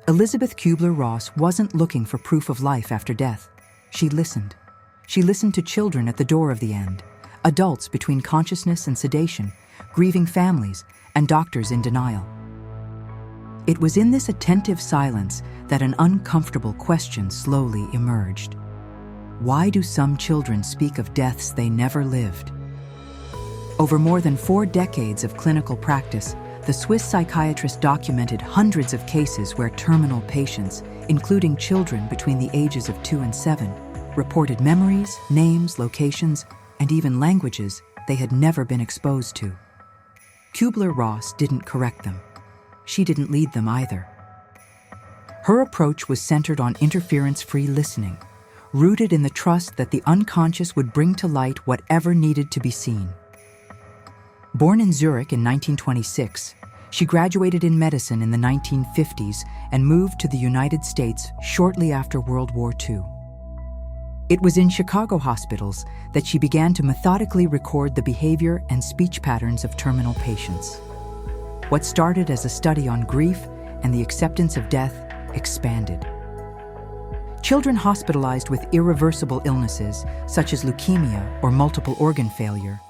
Elizabeth Kübler-Ross wasn't looking for proof of life after death. She listened. She listened to children at the door of the end, adults between consciousness and sedation, grieving families, and doctors in denial. It was in this attentive silence that an uncomfortable question slowly emerged. Why do some children speak of deaths they never lived? Over more than 4 decades of clinical practice, the Swiss psychiatrist documented hundreds of cases where terminal patients, including children between the ages of 2 and 7, reported memories, names, locations, and even languages they had never been exposed to. Kübler-Ross didn't correct them. She didn't lead them either. Her approach was centered on interference-free listening, rooted in the trust that the unconscious would bring to light whatever needed to be seen. Born in Zurich in 1926, she graduated in medicine in the 1950s and moved to the United States shortly after World War II. It was in Chicago hospitals that she began to methodically record the behavior and speech patterns of terminal patients. What started as a study on grief and the acceptance of death expanded. Children hospitalized with irreversible illnesses, such as leukemia or multiple organ failure,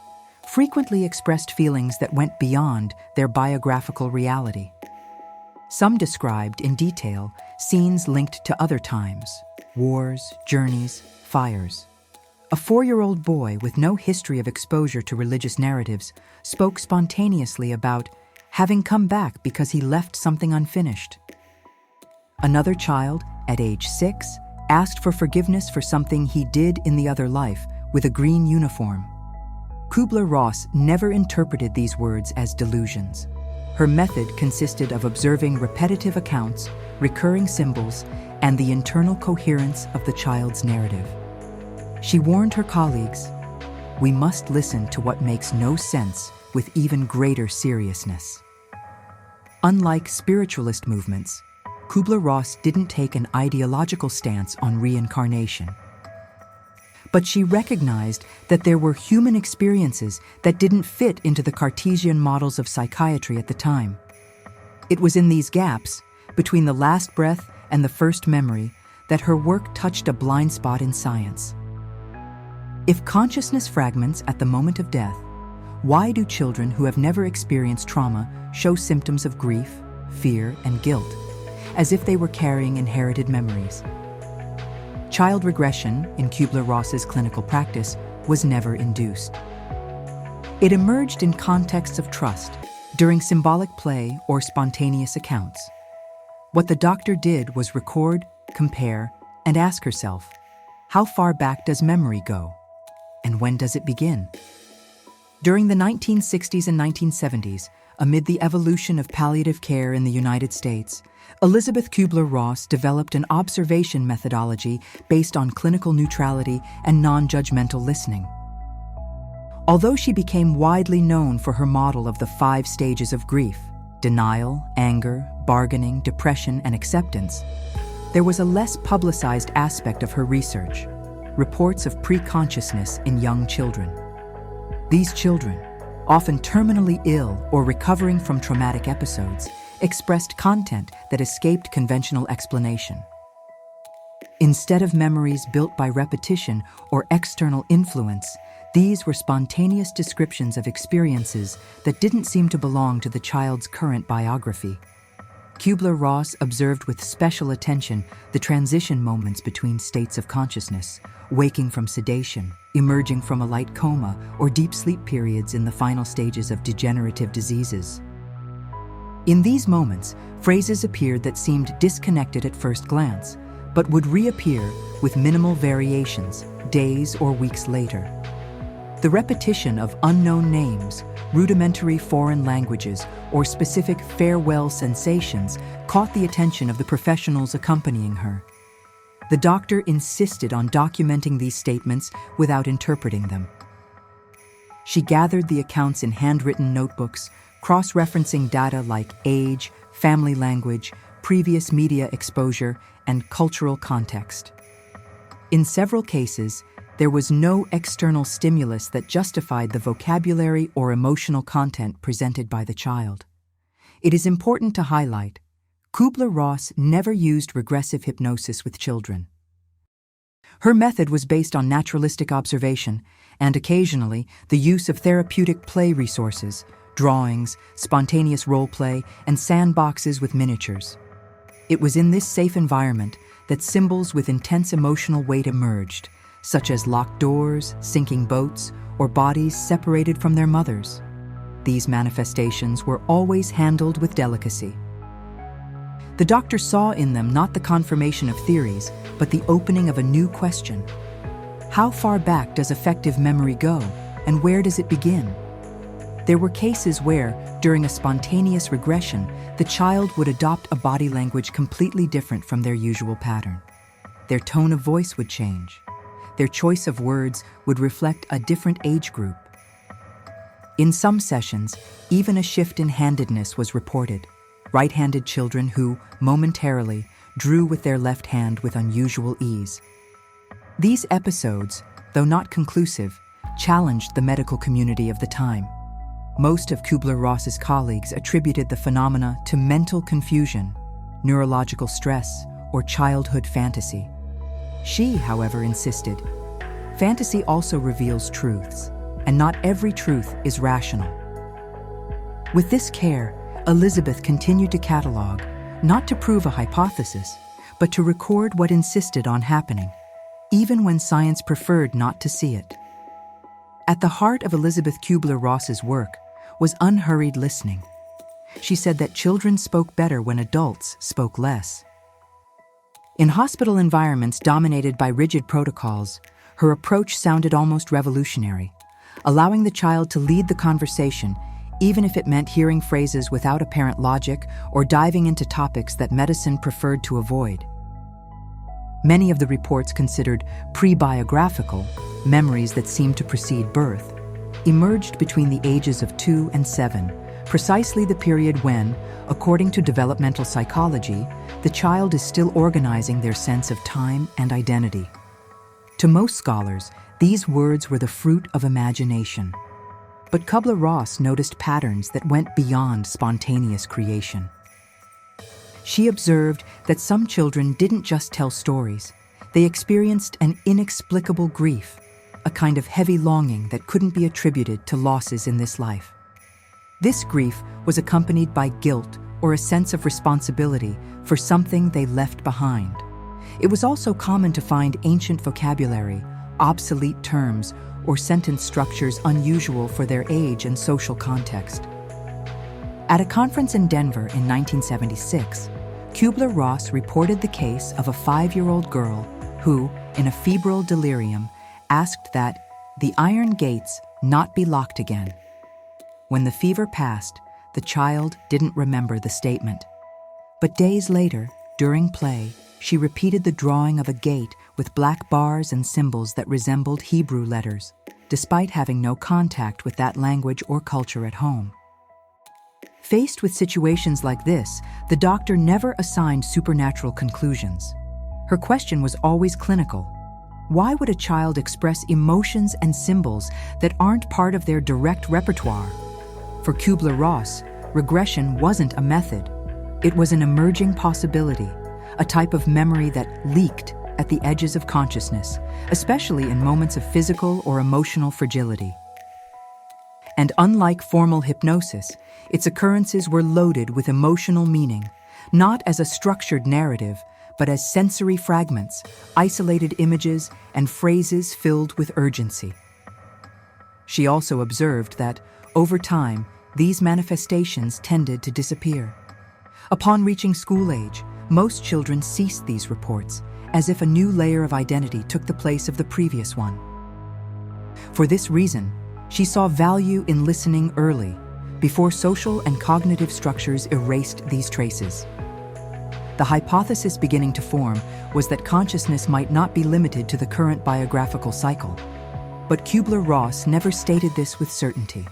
frequently expressed feelings that went beyond their biographical reality. Some described in detail scenes linked to other times, wars, journeys, fires. A 4-year-old boy with no history of exposure to religious narratives spoke spontaneously about having come back because he left something unfinished. Another child, at age 6, asked for forgiveness for something he did in the other life with a green uniform. Kübler-Ross never interpreted these words as delusions. Her method consisted of observing repetitive accounts, recurring symbols, and the internal coherence of the child's narrative. She warned her colleagues, "We must listen to what makes no sense with even greater seriousness." Unlike spiritualist movements, Kübler-Ross didn't take an ideological stance on reincarnation. But she recognized that there were human experiences that didn't fit into the Cartesian models of psychiatry at the time. It was in these gaps, between the last breath and the first memory, that her work touched a blind spot in science. If consciousness fragments at the moment of death, why do children who have never experienced trauma show symptoms of grief, fear, and guilt, as if they were carrying inherited memories? Child regression, in Kübler-Ross's clinical practice, was never induced. It emerged in contexts of trust, during symbolic play or spontaneous accounts. What the doctor did was record, compare, and ask herself, how far back does memory go? And when does it begin? During the 1960s and 1970s, amid the evolution of palliative care in the United States, Elizabeth Kübler-Ross developed an observation methodology based on clinical neutrality and non-judgmental listening. Although she became widely known for her model of the 5 stages of grief, denial, anger, bargaining, depression, and acceptance, there was a less publicized aspect of her research: reports of pre-consciousness in young children. These children, often terminally ill or recovering from traumatic episodes, expressed content that escaped conventional explanation. Instead of memories built by repetition or external influence, these were spontaneous descriptions of experiences that didn't seem to belong to the child's current biography. Kübler-Ross observed with special attention the transition moments between states of consciousness, waking from sedation, emerging from a light coma, or deep sleep periods in the final stages of degenerative diseases. In these moments, phrases appeared that seemed disconnected at first glance, but would reappear with minimal variations days or weeks later. The repetition of unknown names, rudimentary foreign languages, or specific farewell sensations caught the attention of the professionals accompanying her. The doctor insisted on documenting these statements without interpreting them. She gathered the accounts in handwritten notebooks, cross-referencing data like age, family language, previous media exposure, and cultural context. In several cases, there was no external stimulus that justified the vocabulary or emotional content presented by the child. It is important to highlight, Kübler-Ross never used regressive hypnosis with children. Her method was based on naturalistic observation and occasionally the use of therapeutic play resources, drawings, spontaneous role play, and sandboxes with miniatures. It was in this safe environment that symbols with intense emotional weight emerged, such as locked doors, sinking boats, or bodies separated from their mothers. These manifestations were always handled with delicacy. The doctor saw in them not the confirmation of theories, but the opening of a new question. How far back does affective memory go, and where does it begin? There were cases where, during a spontaneous regression, the child would adopt a body language completely different from their usual pattern. Their tone of voice would change. Their choice of words would reflect a different age group. In some sessions, even a shift in handedness was reported. Right-handed children who, momentarily, drew with their left hand with unusual ease. These episodes, though not conclusive, challenged the medical community of the time. Most of Kübler-Ross's colleagues attributed the phenomena to mental confusion, neurological stress, or childhood fantasy. She, however, insisted, fantasy also reveals truths, and not every truth is rational. With this care, Elizabeth continued to catalog, not to prove a hypothesis, but to record what insisted on happening, even when science preferred not to see it. At the heart of Elizabeth Kübler-Ross's work was unhurried listening. She said that children spoke better when adults spoke less. In hospital environments dominated by rigid protocols, her approach sounded almost revolutionary, allowing the child to lead the conversation, even if it meant hearing phrases without apparent logic or diving into topics that medicine preferred to avoid. Many of the reports considered pre-biographical, memories that seemed to precede birth, emerged between the ages of 2 and 7, precisely the period when, according to developmental psychology, the child is still organizing their sense of time and identity. To most scholars, these words were the fruit of imagination. But Kübler-Ross noticed patterns that went beyond spontaneous creation. She observed that some children didn't just tell stories, they experienced an inexplicable grief, a kind of heavy longing that couldn't be attributed to losses in this life. This grief was accompanied by guilt or a sense of responsibility for something they left behind. It was also common to find ancient vocabulary, obsolete terms, or sentence structures unusual for their age and social context. At a conference in Denver in 1976, Kübler-Ross reported the case of a 5-year-old girl who, in a febrile delirium, asked that the iron gates not be locked again. When the fever passed, the child didn't remember the statement. But days later, during play, she repeated the drawing of a gate with black bars and symbols that resembled Hebrew letters, despite having no contact with that language or culture at home. Faced with situations like this, the doctor never assigned supernatural conclusions. Her question was always clinical. Why would a child express emotions and symbols that aren't part of their direct repertoire? For Kübler-Ross, regression wasn't a method. It was an emerging possibility, a type of memory that leaked at the edges of consciousness, especially in moments of physical or emotional fragility. And unlike formal hypnosis, its occurrences were loaded with emotional meaning, not as a structured narrative, but as sensory fragments, isolated images, and phrases filled with urgency. She also observed that, over time, these manifestations tended to disappear. Upon reaching school age, most children ceased these reports, as if a new layer of identity took the place of the previous one. For this reason, she saw value in listening early, before social and cognitive structures erased these traces. The hypothesis beginning to form was that consciousness might not be limited to the current biographical cycle. But Kübler-Ross never stated this with certainty.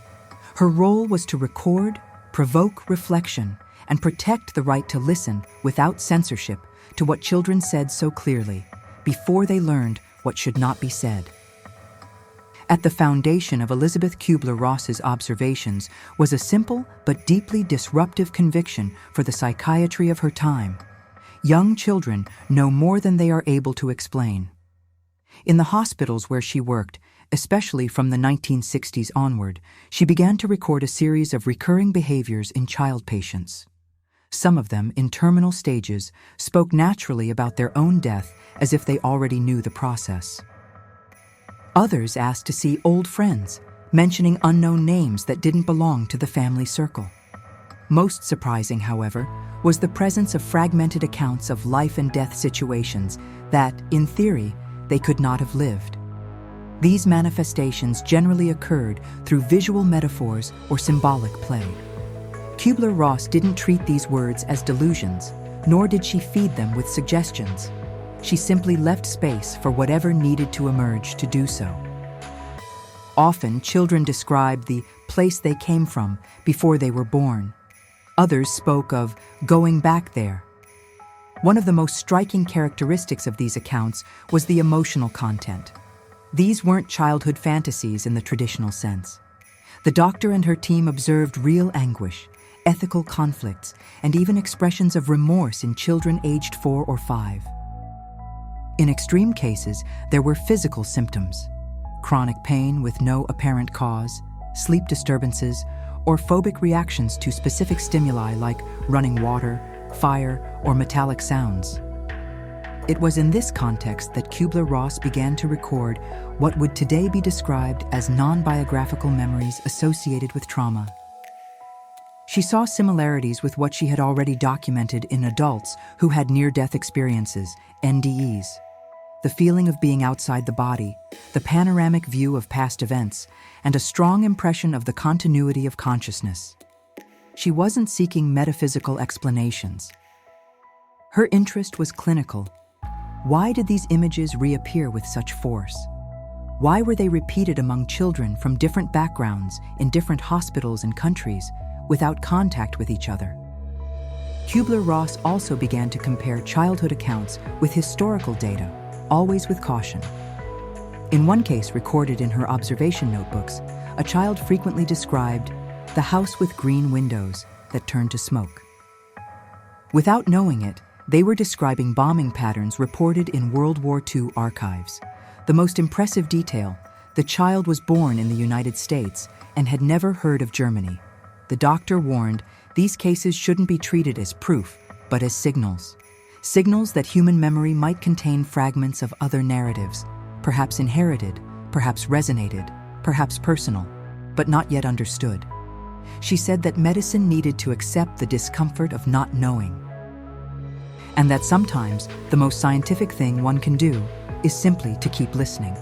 Her role was to record, provoke reflection, and protect the right to listen without censorship to what children said so clearly, before they learned what should not be said. At the foundation of Elizabeth Kübler-Ross's observations was a simple but deeply disruptive conviction for the psychiatry of her time. Young children know more than they are able to explain. In the hospitals where she worked, especially from the 1960s onward, she began to record a series of recurring behaviors in child patients. Some of them, in terminal stages, spoke naturally about their own death as if they already knew the process. Others asked to see old friends, mentioning unknown names that didn't belong to the family circle. Most surprising, however, was the presence of fragmented accounts of life and death situations that, in theory, they could not have lived. These manifestations generally occurred through visual metaphors or symbolic play. Kübler-Ross didn't treat these words as delusions, nor did she feed them with suggestions. She simply left space for whatever needed to emerge to do so. Often, children described the place they came from before they were born. Others spoke of going back there. One of the most striking characteristics of these accounts was the emotional content. These weren't childhood fantasies in the traditional sense. The doctor and her team observed real anguish, ethical conflicts, and even expressions of remorse in children aged 4 or 5. In extreme cases, there were physical symptoms: chronic pain with no apparent cause, sleep disturbances, or phobic reactions to specific stimuli like running water, fire, or metallic sounds. It was in this context that Kübler-Ross began to record what would today be described as non-biographical memories associated with trauma. She saw similarities with what she had already documented in adults who had near-death experiences, NDEs. The feeling of being outside the body, the panoramic view of past events, and a strong impression of the continuity of consciousness. She wasn't seeking metaphysical explanations. Her interest was clinical. Why did these images reappear with such force? Why were they repeated among children from different backgrounds in different hospitals and countries without contact with each other? Kübler-Ross also began to compare childhood accounts with historical data, always with caution. In one case recorded in her observation notebooks, a child frequently described the house with green windows that turned to smoke. Without knowing it, they were describing bombing patterns reported in World War II archives. The most impressive detail: the child was born in the United States and had never heard of Germany. The doctor warned these cases shouldn't be treated as proof, but as signals. Signals that human memory might contain fragments of other narratives, perhaps inherited, perhaps resonated, perhaps personal, but not yet understood. She said that medicine needed to accept the discomfort of not knowing, and that sometimes the most scientific thing one can do is simply to keep listening.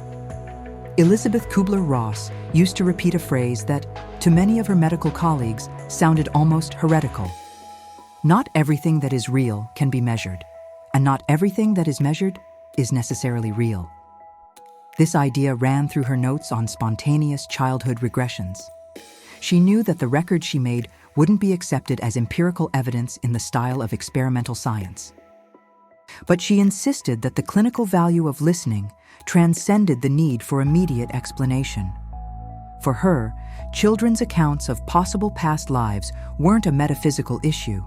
Elizabeth Kübler-Ross used to repeat a phrase that, to many of her medical colleagues, sounded almost heretical. Not everything that is real can be measured, and not everything that is measured is necessarily real. This idea ran through her notes on spontaneous childhood regressions. She knew that the record she made wouldn't be accepted as empirical evidence in the style of experimental science. But she insisted that the clinical value of listening transcended the need for immediate explanation. For her, children's accounts of possible past lives weren't a metaphysical issue.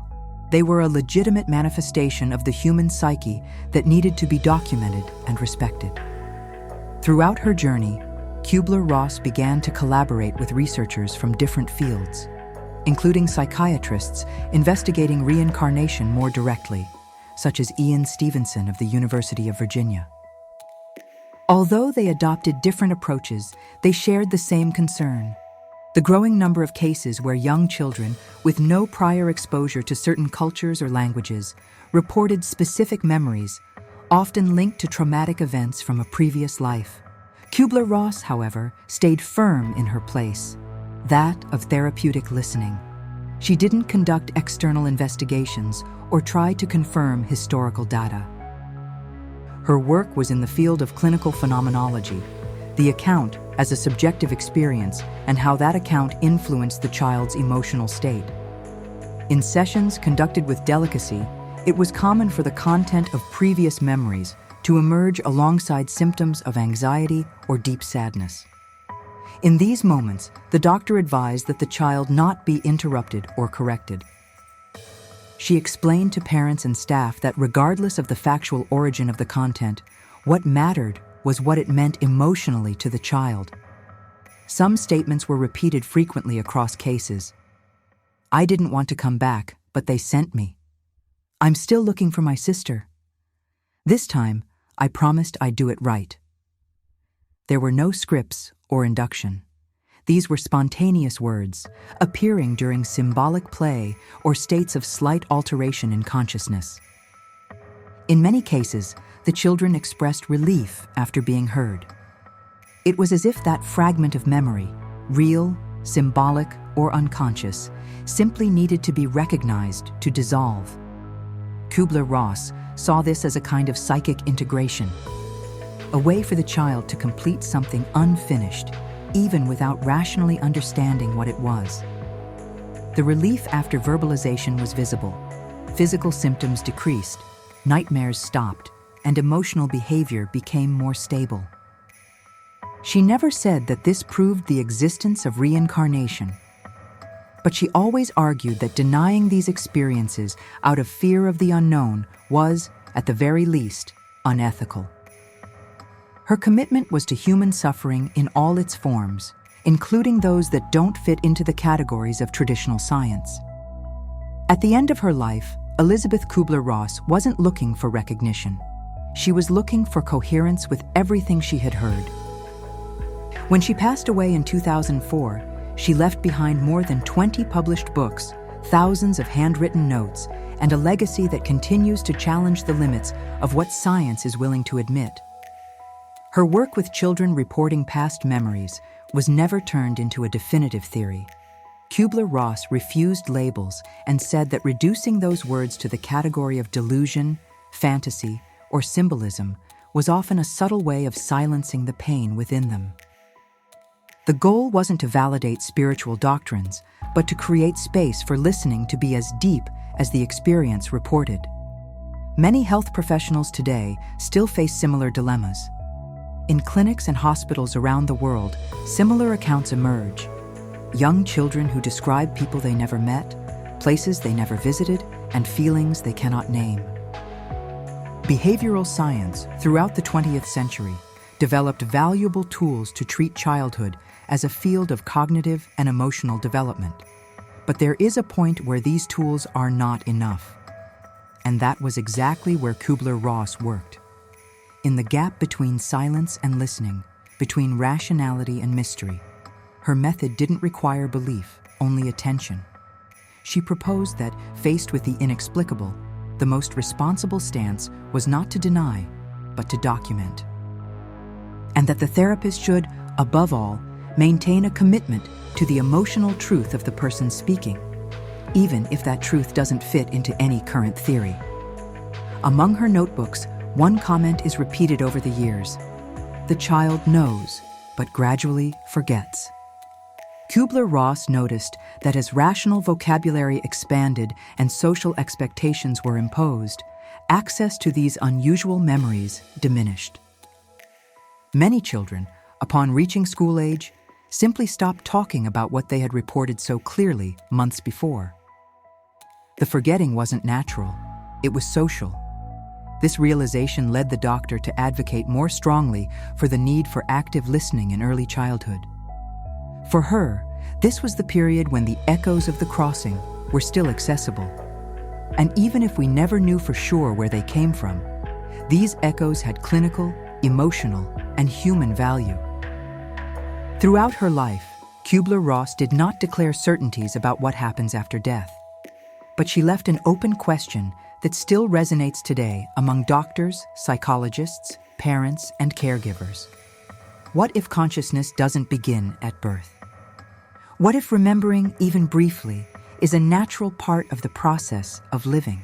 They were a legitimate manifestation of the human psyche that needed to be documented and respected. Throughout her journey, Kübler-Ross began to collaborate with researchers from different fields, including psychiatrists investigating reincarnation more directly, such as Ian Stevenson of the University of Virginia. Although they adopted different approaches, they shared the same concern: the growing number of cases where young children, with no prior exposure to certain cultures or languages, reported specific memories, often linked to traumatic events from a previous life. Kübler-Ross, however, stayed firm in her place, that of therapeutic listening. She didn't conduct external investigations or try to confirm historical data. Her work was in the field of clinical phenomenology, the account as a subjective experience and how that account influenced the child's emotional state. In sessions conducted with delicacy, it was common for the content of previous memories to emerge alongside symptoms of anxiety or deep sadness. In these moments, the doctor advised that the child not be interrupted or corrected. She explained to parents and staff that regardless of the factual origin of the content, what mattered was what it meant emotionally to the child. Some statements were repeated frequently across cases. "I didn't want to come back, but they sent me. I'm still looking for my sister. This time, I promised I'd do it right." There were no scripts or induction. These were spontaneous words, appearing during symbolic play or states of slight alteration in consciousness. In many cases, the children expressed relief after being heard. It was as if that fragment of memory, real, symbolic, or unconscious, simply needed to be recognized to dissolve. Kübler-Ross saw this as a kind of psychic integration, a way for the child to complete something unfinished, even without rationally understanding what it was. The relief after verbalization was visible. Physical symptoms decreased, nightmares stopped, and emotional behavior became more stable. She never said that this proved the existence of reincarnation, but she always argued that denying these experiences out of fear of the unknown was, at the very least, unethical. Her commitment was to human suffering in all its forms, including those that don't fit into the categories of traditional science. At the end of her life, Elizabeth Kübler-Ross wasn't looking for recognition. She was looking for coherence with everything she had heard. When she passed away in 2004, she left behind more than 20 published books, thousands of handwritten notes, and a legacy that continues to challenge the limits of what science is willing to admit. Her work with children reporting past memories was never turned into a definitive theory. Kübler-Ross refused labels and said that reducing those words to the category of delusion, fantasy, or symbolism was often a subtle way of silencing the pain within them. The goal wasn't to validate spiritual doctrines, but to create space for listening to be as deep as the experience reported. Many health professionals today still face similar dilemmas. In clinics and hospitals around the world, similar accounts emerge. Young children who describe people they never met, places they never visited, and feelings they cannot name. Behavioral science, throughout the 20th century, developed valuable tools to treat childhood as a field of cognitive and emotional development. But there is a point where these tools are not enough. And that was exactly where Kübler-Ross worked. In the gap between silence and listening, between rationality and mystery, her method didn't require belief, only attention. She proposed that, faced with the inexplicable, the most responsible stance was not to deny, but to document. And that the therapist should, above all, maintain a commitment to the emotional truth of the person speaking, even if that truth doesn't fit into any current theory. Among her notebooks, one comment is repeated over the years: "The child knows, but gradually forgets." Kübler-Ross noticed that as rational vocabulary expanded and social expectations were imposed, access to these unusual memories diminished. Many children, upon reaching school age, simply stopped talking about what they had reported so clearly months before. The forgetting wasn't natural, it was social. This realization led the doctor to advocate more strongly for the need for active listening in early childhood. For her, this was the period when the echoes of the crossing were still accessible. And even if we never knew for sure where they came from, these echoes had clinical, emotional, and human value. Throughout her life, Kübler-Ross did not declare certainties about what happens after death. But she left an open question that still resonates today among doctors, psychologists, parents, and caregivers. What if consciousness doesn't begin at birth? What if remembering, even briefly, is a natural part of the process of living?